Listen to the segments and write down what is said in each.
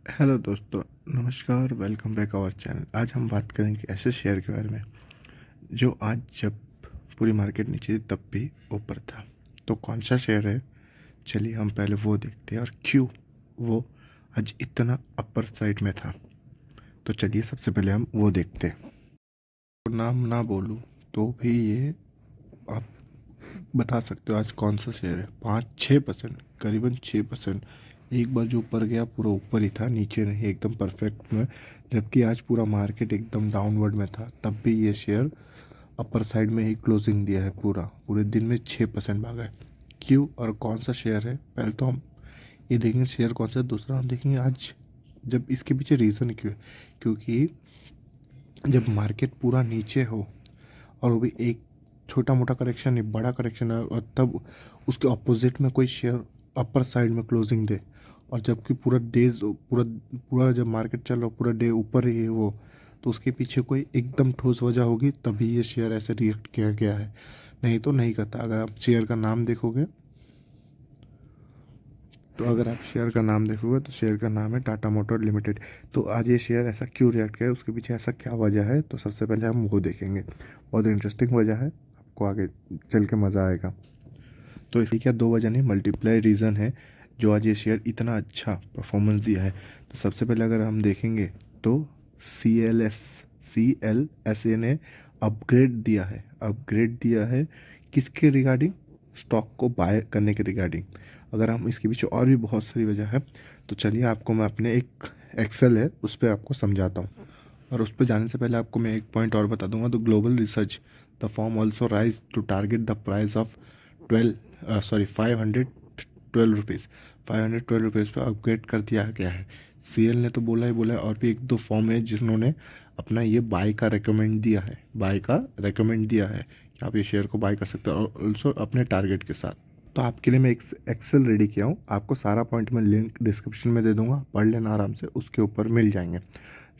Hello दोस्तों, नमस्कार। Welcome back our channel. आज हम बात करेंगे ऐसे शेयर के बारे में जो आज जब पूरी मार्केट नीचे थी तब भी ऊपर था। तो कौन सा शेयर है, चलिए हम पहले वो देखते हैं और क्यों वो आज इतना अपर साइड में था। तो चलिए सबसे पहले हम वो देखते हैं। तो नाम ना बोलूँ तो भी ये आप बता सकते हो आज कौन सा शेयर है। 5-6%, करीबन 6%। एक बार जो ऊपर गया पूरा ऊपर ही था, नीचे नहीं, एकदम परफेक्ट में। जबकि आज पूरा मार्केट एकदम डाउनवर्ड में था तब भी ये शेयर अपर साइड में ही क्लोजिंग दिया है। पूरे दिन में 6% भागा है। क्यों और कौन सा शेयर है, पहले तो हम ये देखेंगे शेयर कौन सा है। दूसरा हम देखेंगे आज जब इसके पीछे रीज़न क्यों है। क्योंकि जब मार्केट पूरा नीचे हो और वो भी एक छोटा मोटा करेक्शन नहीं, बड़ा करेक्शन है, और तब उसके ऑपोजिट में कोई शेयर अपर साइड में क्लोजिंग दे, और जबकि पूरा पूरा जब मार्केट चल रहा पूरा डे ऊपर ही है वो, तो उसके पीछे कोई एकदम ठोस वजह होगी तभी ये शेयर ऐसे रिएक्ट किया गया है। नहीं तो नहीं करता। अगर आप शेयर का नाम देखोगे तो शेयर का नाम है टाटा मोटर लिमिटेड। तो आज ये शेयर ऐसा क्यों रिएक्ट किया है, उसके पीछे ऐसा क्या वजह है, तो सबसे पहले हम वो देखेंगे। बहुत इंटरेस्टिंग वजह है, आपको आगे चल के मज़ा आएगा। तो इसकी क्या दो वजह नहीं, मल्टीप्लाई रीज़न है जो आज ये शेयर इतना अच्छा परफॉर्मेंस दिया है। तो सबसे पहले अगर हम देखेंगे तो सी एल एस ए ने अपग्रेड दिया है किसके रिगार्डिंग, स्टॉक को बाय करने के रिगार्डिंग। अगर हम इसके पीछे और भी बहुत सारी वजह है, तो चलिए आपको मैं अपने एक एक्सेल है उस पर आपको समझाता हूँ। और उस पर जाने से पहले आपको मैं एक पॉइंट और बता दूंगा। तो global research, the form also raise to target the price of 512 rupees. 512 rupees पर अपग्रेड कर दिया गया है। सीएल ने तो बोला ही बोला है, और भी एक दो फॉर्म है जिन्होंने अपना ये बाय का रेकमेंड दिया है कि आप ये शेयर को बाय कर सकते हो, और ऑल्सो अपने टारगेट के साथ। तो आपके लिए मैं एक एक्सेल रेडी किया हूँ, आपको सारा पॉइंट मैं लिंक डिस्क्रिप्शन में दे दूंगा, पढ़ लेना आराम से, उसके ऊपर मिल जाएंगे।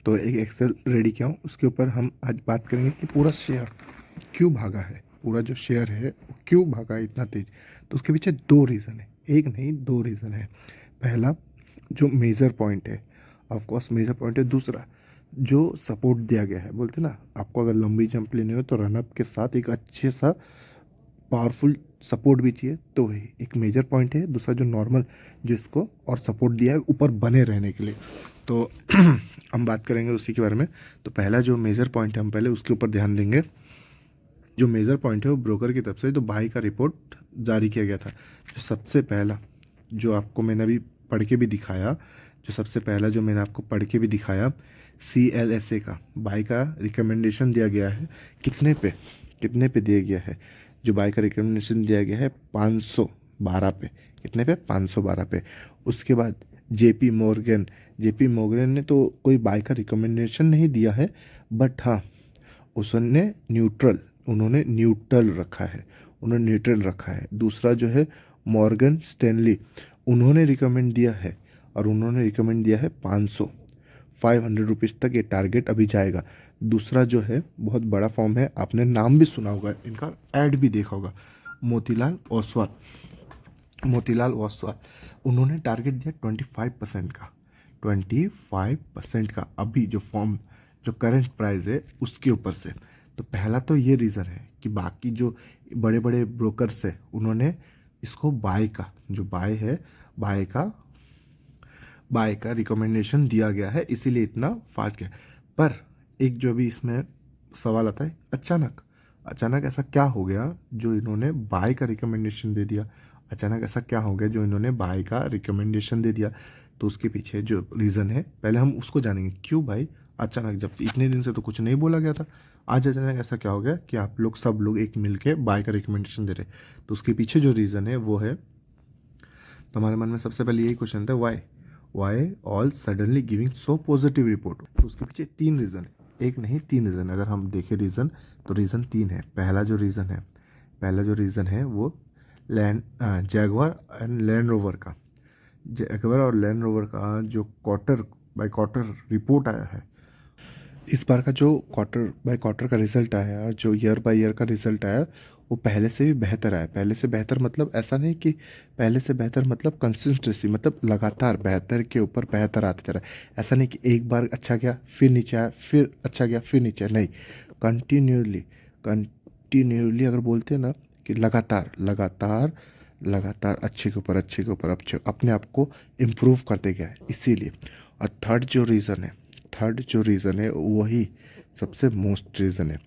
तो एक एक्सेल रेडी किया हूँ, उसके ऊपर हम आज बात करेंगे कि पूरा शेयर क्यों भागा है, पूरा जो शेयर है वो क्यों भागा है इतना तेज। तो उसके पीछे दो रीज़न है, एक नहीं दो रीज़न है। पहला जो मेजर पॉइंट है, ऑफकोर्स मेजर पॉइंट है। दूसरा जो सपोर्ट दिया गया है, बोलते ना आपको अगर लंबी जंप लेनी हो तो रनअप के साथ एक अच्छे सा पावरफुल सपोर्ट भी चाहिए, तो वही एक मेजर पॉइंट है। दूसरा जो नॉर्मल जिसको और सपोर्ट दिया है ऊपर बने रहने के लिए, तो हम बात करेंगे उसी के बारे में। तो पहला जो मेजर पॉइंट है हम पहले उसके ऊपर ध्यान देंगे। जो मेजर पॉइंट है वो ब्रोकर की तरफ से जो बाई का रिपोर्ट जारी किया गया था। जो सबसे पहला जो आपको मैंने अभी पढ़ के भी दिखाया, CLSA का बाई का रिकमेंडेशन दिया गया है। कितने पे दिया गया है, जो बाई का रिकमेंडेशन दिया गया है 512 पे। कितने पे, 512 पे। उसके बाद जेपी मोर्गन ने तो कोई बाई का रिकमेंडेशन नहीं दिया है, बट हाँ उन्होंने न्यूट्रल रखा है। दूसरा जो है मॉर्गन स्टैनली, उन्होंने रिकमेंड दिया है, और उन्होंने रिकमेंड दिया है 500 रुपीज़ तक ये टारगेट अभी जाएगा। दूसरा जो है बहुत बड़ा फॉर्म है, आपने नाम भी सुना होगा, इनका ऐड भी देखा होगा, मोतीलाल ओसवाल। उन्होंने टारगेट दिया 25% का अभी जो करंट प्राइस है उसके ऊपर से। तो पहला तो ये रीज़न है कि बाकी जो बड़े बड़े ब्रोकर्स है उन्होंने इसको बाय का रिकमेंडेशन दिया गया है, इसीलिए इतना फास्ट गया। पर एक जो अभी इसमें सवाल आता है, अचानक ऐसा क्या हो गया जो इन्होंने बाय का रिकमेंडेशन दे दिया। तो उसके पीछे जो रीज़न है पहले हम उसको जानेंगे। क्यों भाई अचानक, जब इतने दिन से तो कुछ नहीं बोला गया था, आज अचानक ऐसा क्या हो गया कि आप लोग सब लोग एक मिल के बाय का रिकमेंडेशन दे रहे। तो उसके पीछे जो रीज़न है वो है, तो हमारे मन में सबसे पहले यही क्वेश्चन था, why all suddenly giving so positive report. तो उसके पीछे तीन रीज़न है, एक नहीं तीन रीज़न। अगर हम देखें रीज़न, तो रीज़न तीन है। पहला जो रीज़न है वो जैगवार एंड लैंड रोवर का जो क्वार्टर बाय क्वार्टर रिपोर्ट आया है। इस बार का जो क्वार्टर बाय क्वार्टर का रिजल्ट आया है और जो ईयर बाय ईयर का रिजल्ट आया, वो पहले से भी बेहतर आया। पहले से बेहतर मतलब ऐसा नहीं कि पहले से बेहतर मतलब कंसिस्टेंसी, मतलब लगातार बेहतर के ऊपर बेहतर आते जा रहा है। ऐसा नहीं कि एक बार अच्छा गया फिर नीचे आया, फिर अच्छा गया फिर नीचे आया, नहीं, कंटिन्यूली, कंटिन्यूली अगर बोलते हैं ना कि लगातार लगातार लगातार अच्छे के ऊपर अच्छे के ऊपर अच्छे अपने आप को इम्प्रूव करते गया है, इसीलिए। और थर्ड जो रीज़न है वही सबसे मोस्ट रीज़न है।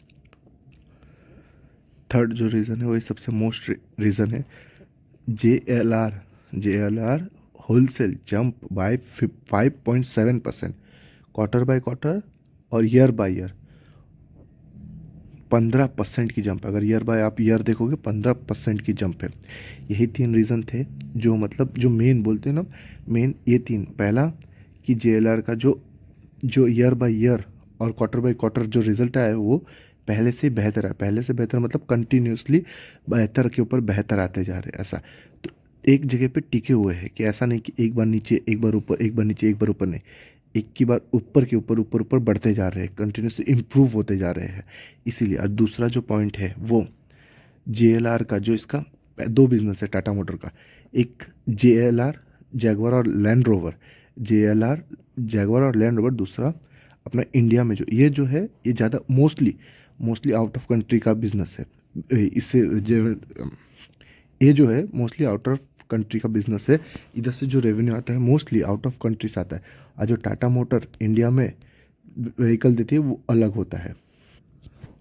थर्ड जो रीज़न है वही सबसे मोस्ट रीज़न है। J L R wholesale jump by 5.7%, quarter by quarter और ईयर बाय ईयर 15% की जंप। अगर ईयर बाय आप ईयर देखोगे 15% की जंप है। यही तीन रीज़न थे जो मतलब जो मेन बोलते हैं ना, मेन ये तीन। पहला कि जे का जो ईयर बाय ईयर और क्वार्टर बाय क्वार्टर जो रिजल्ट आया है वो पहले से बेहतर है। पहले से बेहतर मतलब कंटिन्यूसली बेहतर के ऊपर बेहतर आते जा रहे हैं, ऐसा। तो एक जगह पे टिके हुए हैं कि ऐसा नहीं कि एक बार नीचे एक बार ऊपर, एक बार नीचे एक बार ऊपर, नहीं, एक की बार ऊपर के ऊपर ऊपर ऊपर बढ़ते जा रहे हैं, कंटिन्यूसली इम्प्रूव होते जा रहे हैं, इसीलिए। और दूसरा जो पॉइंट है वो जे का जो इसका दो बिजनेस है टाटा मोटर का, एक जे जैगवार और लैंड रोवर, जे जैगवार और लैंड रोवर। दूसरा अपना इंडिया में जो जो है ये ज़्यादा मोस्टली आउट ऑफ कंट्री का बिजनेस है। इससे ये जो है मोस्टली आउट ऑफ कंट्री का बिजनेस है। इधर से जो रेवेन्यू आता है मोस्टली आउट ऑफ कंट्री से आता है, और जो टाटा मोटर इंडिया में व्हीकल देती है वो अलग होता है।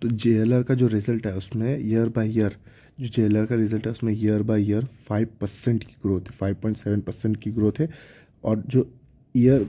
तो जे का जो रिज़ल्ट है उसमें ईयर बाय ईयर, जो जे का रिज़ल्ट है उसमें ईयर बाय ईयर 5% की ग्रोथ है, 5.7% की ग्रोथ है। और जो ईयर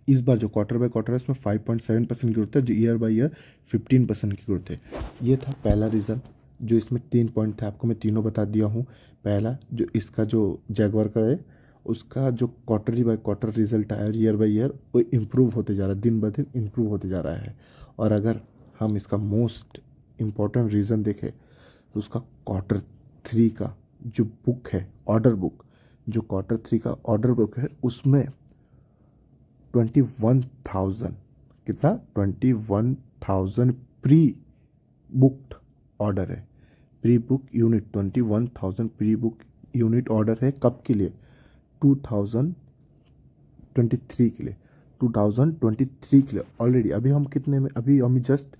इस बार जो क्वार्टर बाय क्वार्टर है उसमें 5.7% की ग्रोथ है, जो ईयर बाय ईयर 15% की ग्रोथ है। ये था पहला रीज़न। जो इसमें तीन पॉइंट थे, आपको मैं तीनों बता दिया हूँ। पहला जो इसका जो जैगवार का है उसका जो क्वार्टरली बाय क्वार्टर रिजल्ट आया ईयर बाय ईयर वो इम्प्रूव होते जा रहा है, दिन ब दिन इम्प्रूव होते जा रहा है। और अगर हम इसका मोस्ट इम्पॉर्टेंट रीज़न देखें तो उसका क्वार्टर 3 का जो बुक है, ऑर्डर बुक, जो क्वार्टर 3 का ऑर्डर बुक है उसमें 21,000, कितना, 21,000 प्री बुक्ड ऑर्डर है। Pre book unit 21,000 pre book unit order है, कब के लिए, 2023 के लिए, 2023 के लिए ऑलरेडी। अभी हम कितने में, अभी हम जस्ट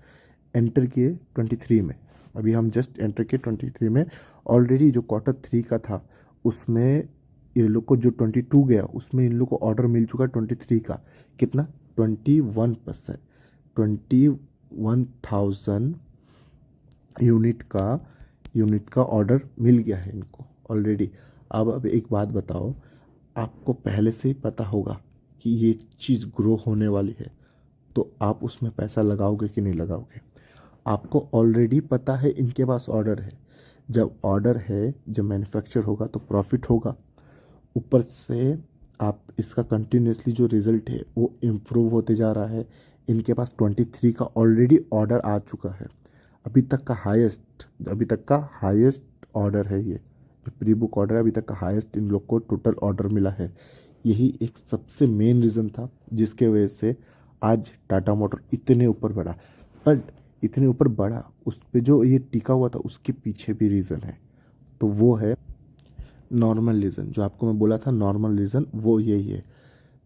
एंटर किए 23 में, अभी हम जस्ट एंटर किए 23 में। ऑलरेडी जो क्वार्टर 3 का था उसमें ये लोग को जो 22 गया उसमें इन लोग को ऑर्डर मिल चुका है 23 का, कितना, 21%, 21,000 यूनिट का ऑर्डर मिल गया है इनको ऑलरेडी। अब एक बात बताओ, आपको पहले से ही पता होगा कि ये चीज़ ग्रो होने वाली है, तो आप उसमें पैसा लगाओगे कि नहीं लगाओगे। आपको ऑलरेडी पता है इनके पास ऑर्डर है। जब ऑर्डर है, जब मैन्युफैक्चर होगा तो प्रॉफिट होगा। ऊपर से आप इसका कंटिन्यूसली जो रिज़ल्ट है वो इम्प्रूव होते जा रहा है। इनके पास 23 का ऑलरेडी ऑर्डर आ चुका है। अभी तक का हाईएस्ट ऑर्डर है ये, जो प्री बुक ऑर्डर है अभी तक का हाईएस्ट इन लोग को टोटल ऑर्डर मिला है। यही एक सबसे मेन रीज़न था जिसके वजह से आज टाटा मोटर इतने ऊपर बढ़ा। बट इतने ऊपर बढ़ा, उस पे जो ये टिका हुआ था उसके पीछे भी रीज़न है, तो वो है नॉर्मल रीज़न। जो आपको मैं बोला था नॉर्मल रीज़न वो यही है।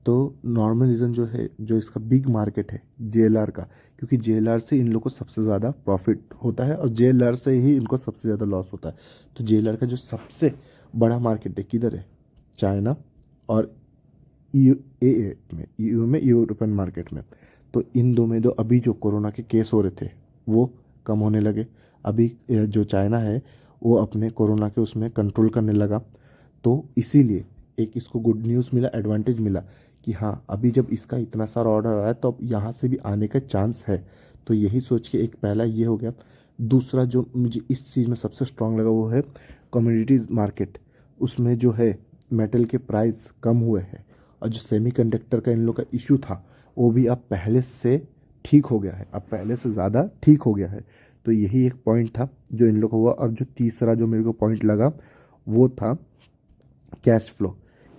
तो नॉर्मल रीज़न जो है, जो इसका बिग मार्केट है जे का, क्योंकि जे से इन लोग को सबसे ज़्यादा प्रॉफिट होता है और जे से ही इनको सबसे ज़्यादा लॉस होता है। तो जे का जो सबसे बड़ा मार्केट है किधर है, चाइना और EU में, यूरोपियन मार्केट में। तो इन दो में, दो अभी जो कोरोना के केस हो रहे थे वो कम होने लगे। अभी जो चाइना है वो अपने कोरोना के उसमें कंट्रोल करने लगा। तो इसीलिए एक इसको गुड न्यूज़ मिला, एडवांटेज मिला कि हाँ अभी जब इसका इतना सारा ऑर्डर आया तो अब यहाँ से भी आने का चांस है। तो यही सोच के एक पहला ये हो गया। दूसरा जो मुझे इस चीज़ में सबसे स्ट्रांग लगा वो है कमोडिटीज़ मार्केट। उसमें जो है मेटल के प्राइस कम हुए हैं, और जो सेमीकंडक्टर का इन लोग का इशू था वो भी अब पहले से ठीक हो गया है, अब पहले से ज़्यादा ठीक हो गया है। तो यही एक पॉइंट था जो इन लोग को हुआ। और जो तीसरा जो मेरे को पॉइंट लगा वो था कैश फ्लो।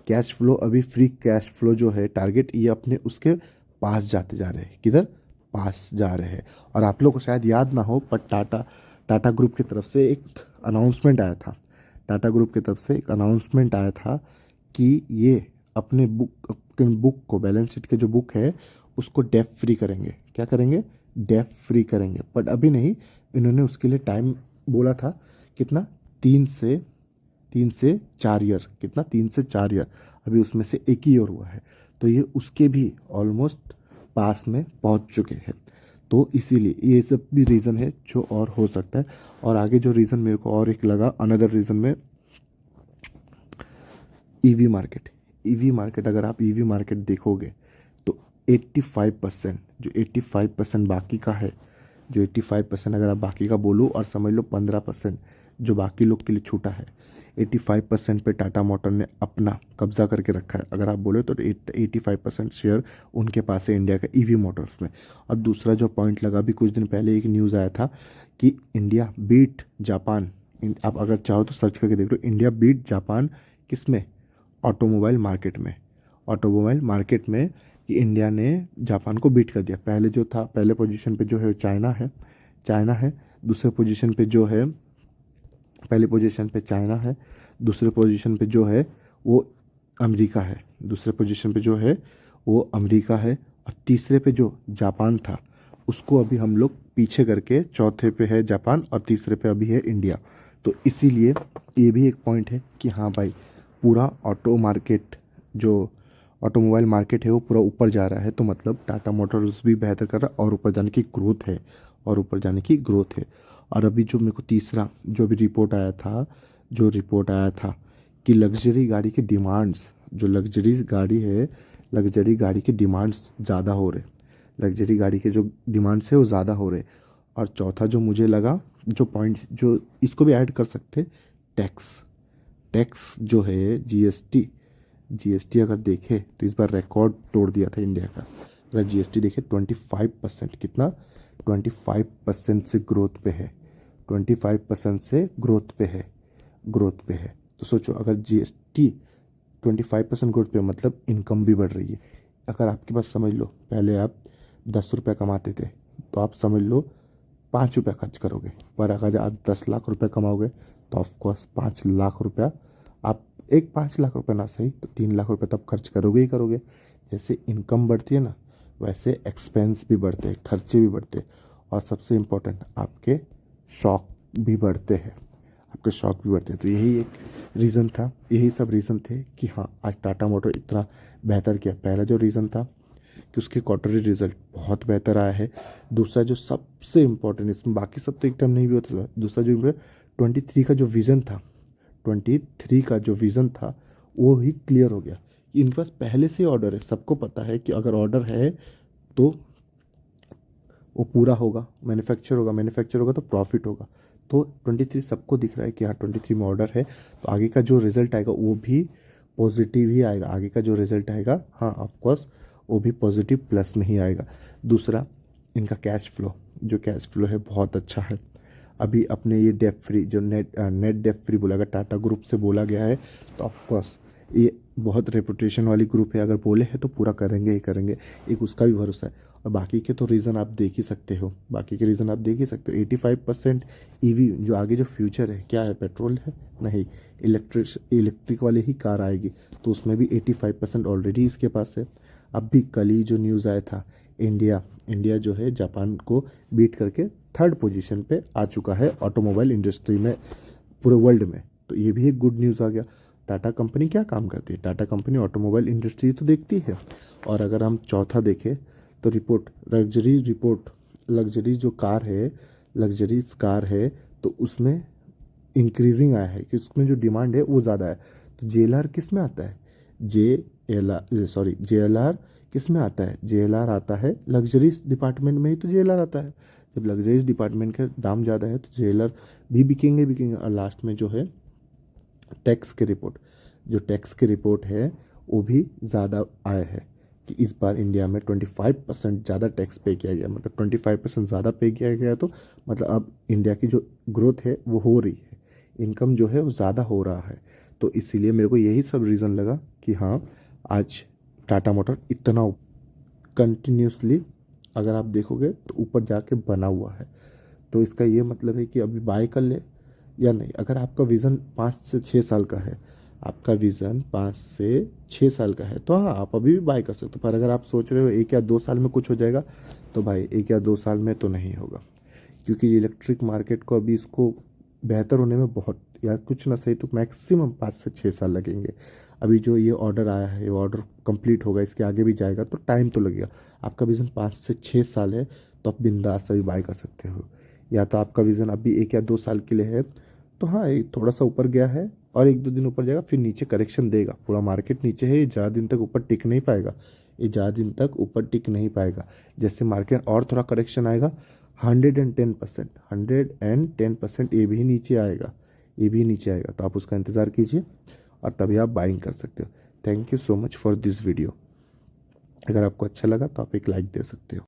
कैश फ्लो, अभी फ्री कैश फ्लो जो है टारगेट, ये अपने उसके पास जाते जा रहे हैं, किधर, पास जा रहे हैं। और आप लोग को शायद याद ना हो पर टाटा ग्रुप की तरफ से एक अनाउंसमेंट आया था। टाटा ग्रुप की तरफ से एक अनाउंसमेंट आया था कि ये अपने बुक को, बैलेंस शीट के जो बुक है उसको डेफ फ्री करेंगे। क्या करेंगे? डेफ फ्री करेंगे। बट अभी नहीं, इन्होंने उसके लिए टाइम बोला था। कितना? 3 से 4 ईयर। कितना? 3 से 4 ईयर। अभी उसमें से एक ही और हुआ है, तो ये उसके भी ऑलमोस्ट पास में पहुंच चुके हैं। तो इसीलिए ये सब भी रीज़न है जो और हो सकता है। और आगे जो रीज़न मेरे को और एक लगा, अनदर रीज़न में, ईवी मार्केट। ईवी मार्केट, अगर आप ईवी मार्केट देखोगे तो 85%, जो 85% बाकी का है, जो 85% अगर आप बाकी का बोलो और समझ लो 15% जो बाकी लोग के लिए छूटा है, 85% पे टाटा मोटर ने अपना कब्जा करके रखा है। अगर आप बोले तो 85% शेयर उनके पास है इंडिया का ईवी मोटर्स में। और दूसरा जो पॉइंट लगा, अभी कुछ दिन पहले एक न्यूज़ आया था कि इंडिया बीट जापान। आप अगर चाहो तो सर्च करके देख लो, इंडिया बीट जापान किस में? ऑटोमोबाइल मार्केट में। ऑटोमोबाइल मार्केट में कि इंडिया ने जापान को बीट कर दिया। पहले जो था, पहले पोजीशन पे जो है चाइना है, चाइना है। दूसरे पोजीशन पे जो है, पहले पोजीशन पे चाइना है, दूसरे पोजीशन पे जो है वो अमेरिका है, दूसरे पोजीशन पे जो है वो अमेरिका है, और तीसरे पे जो जापान था उसको अभी हम लोग पीछे करके चौथे पे है जापान और तीसरे पे अभी है इंडिया। तो इसीलिए ये भी एक पॉइंट है कि हाँ भाई, पूरा ऑटो मार्केट, जो ऑटोमोबाइल मार्केट है वो पूरा ऊपर जा रहा है। तो मतलब टाटा मोटर्स भी बेहतर कर रहा है और ऊपर जाने की ग्रोथ है, और ऊपर जाने की ग्रोथ है। और अभी जो मेरे को तीसरा जो भी रिपोर्ट आया था, जो रिपोर्ट आया था कि लग्जरी गाड़ी की डिमांड्स, जो लग्जरी गाड़ी है, लग्जरी गाड़ी की डिमांड्स ज़्यादा हो रहे, लग्जरी गाड़ी के जो डिमांड्स है वो ज़्यादा हो रहे। और चौथा जो मुझे लगा, जो पॉइंट जो इसको भी ऐड कर सकते, टैक्स। टैक्स जो है, जीएसटी, जीएसटी अगर देखे तो इस बार रिकॉर्ड तोड़ दिया था इंडिया का। अगर जीएसटी देखे 25%, कितना? 25% से ग्रोथ पे है, 25% से ग्रोथ पे है, ग्रोथ पे है। तो सोचो, अगर जीएसटी 25% ग्रोथ पे, मतलब इनकम भी बढ़ रही है। अगर आपके पास, समझ लो पहले आप 10 रुपये कमाते थे, तो आप समझ लो 5 रुपये खर्च करोगे। पर अगर आप 10 लाख रुपये कमाओगे तो ऑफकोर्स 5 लाख रुपया आप, एक 5 लाख रुपये ना सही तो 3 लाख रुपये तो आप खर्च करोगे ही करोगे। जैसे इनकम बढ़ती है ना, वैसे एक्सपेंस भी बढ़ते हैं, खर्चे भी बढ़ते हैं, और सबसे इम्पोर्टेंट आपके शौक भी बढ़ते हैं, आपके शौक भी बढ़ते हैं। तो यही एक रीज़न था, यही सब रीज़न थे कि हाँ आज टाटा मोटर इतना बेहतर किया। पहला जो रीज़न था कि उसके क्वार्टरली रिजल्ट बहुत बेहतर आया है। दूसरा जो सबसे इम्पोर्टेंट, इसमें बाकी सब तो एक टाइम नहीं भी होता था, दूसरा जो 23 का जो विज़न था, 23 का जो विज़न था वो ही क्लियर हो गया कि इनके पास पहले से ऑर्डर है। सबको पता है कि अगर ऑर्डर है तो वो पूरा होगा, मैन्युफैक्चर होगा तो प्रॉफिट होगा। तो 23 सबको दिख रहा है कि हाँ 23 में ऑर्डर है, तो आगे का जो रिजल्ट आएगा वो भी पॉजिटिव ही आएगा। आगे का जो रिजल्ट आएगा, हाँ ऑफकोर्स वो भी पॉजिटिव प्लस में ही आएगा। दूसरा, इनका कैश फ्लो, जो कैश फ्लो है बहुत अच्छा है। अभी अपने ये डेप फ्री, जो नेट डेप फ्री बोला, अगर टाटा ग्रुप से बोला गया है तो ऑफकोर्स ये बहुत रेपुटेशन वाली ग्रुप है। अगर बोले हैं तो पूरा करेंगे ही करेंगे, एक उसका भी भरोसा है। और बाकी के तो रीज़न आप देख ही सकते हो, बाकी के रीज़न आप देख ही सकते हो। 85% ईवी, जो आगे जो फ्यूचर है क्या है, पेट्रोल है नहीं, इलेक्ट्रिक वाले ही कार आएगी, तो उसमें भी 85% ऑलरेडी इसके पास है। अब भी कल ही जो न्यूज़ आया था, इंडिया जो है जापान को बीट करके थर्ड पोजीशन पे आ चुका है ऑटोमोबाइल इंडस्ट्री में, पूरे वर्ल्ड में। तो ये भी एक गुड न्यूज़ आ गया। टाटा कंपनी क्या काम करती है? टाटा कंपनी ऑटोमोबाइल इंडस्ट्री तो देखती है। और अगर हम चौथा देखें तो रिपोर्ट, लग्जरी जो कार है, लग्जरी कार है, तो उसमें इंक्रीजिंग आया है कि उसमें जो डिमांड है वो ज़्यादा है। तो जेएलआर किस में आता है? जेएलआर किस में आता है? जेएलआर आता है लग्जरीज डिपार्टमेंट में ही, तो जेएलआर आता है। जब लग्जरीज डिपार्टमेंट का दाम ज़्यादा है तो जेएलआर भी बिकेंगे। और लास्ट में जो है टैक्स के रिपोर्ट, जो टैक्स की रिपोर्ट है वो भी ज़्यादा आया है कि इस बार इंडिया में 25% ज़्यादा टैक्स पे किया गया। मतलब 25% ज़्यादा पे किया गया, तो मतलब अब इंडिया की जो ग्रोथ है वो हो रही है, इनकम जो है वो ज़्यादा हो रहा है। तो इसीलिए मेरे को यही सब रीज़न लगा कि हाँ आज टाटा मोटर इतना कंटिन्यूसली, अगर आप देखोगे तो ऊपर जाके बना हुआ है। तो इसका ये मतलब है कि अभी बाय कर ले या नहीं। अगर आपका विज़न 5 से 6 साल का है, आपका विज़न 5 से 6 साल का है, तो हाँ आप अभी भी बाय कर सकते हो। पर अगर आप सोच रहे हो 1 या 2 साल में कुछ हो जाएगा, तो भाई 1 या 2 साल में तो नहीं होगा, क्योंकि इलेक्ट्रिक मार्केट को अभी इसको बेहतर होने में बहुत, या कुछ ना सही तो मैक्सिमम 5 से 6 साल लगेंगे। अभी जो ये ऑर्डर आया है, ये ऑर्डर कंप्लीट होगा, इसके आगे भी जाएगा तो टाइम तो लगेगा। आपका विज़न 5 से 6 साल है, तो आप बिंदास अभी बाय कर सकते हो। या तो आपका विज़न अभी 1 या 2 साल के लिए है, तो हाँ ये थोड़ा सा ऊपर गया है और 1-2 दिन ऊपर जाएगा, फिर नीचे करेक्शन देगा। पूरा मार्केट नीचे है, ये ज़्यादा दिन तक ऊपर टिक नहीं पाएगा, ये ज़्यादा दिन तक ऊपर टिक नहीं पाएगा। जैसे मार्केट और थोड़ा करेक्शन आएगा, 110% ये भी नीचे आएगा, ये भी नीचे आएगा, तो आप उसका इंतज़ार कीजिए और तभी आप बाइंग कर सकते हो। Thank you so much for this video. अगर आपको अच्छा लगा तो आप एक लाइक दे सकते हो।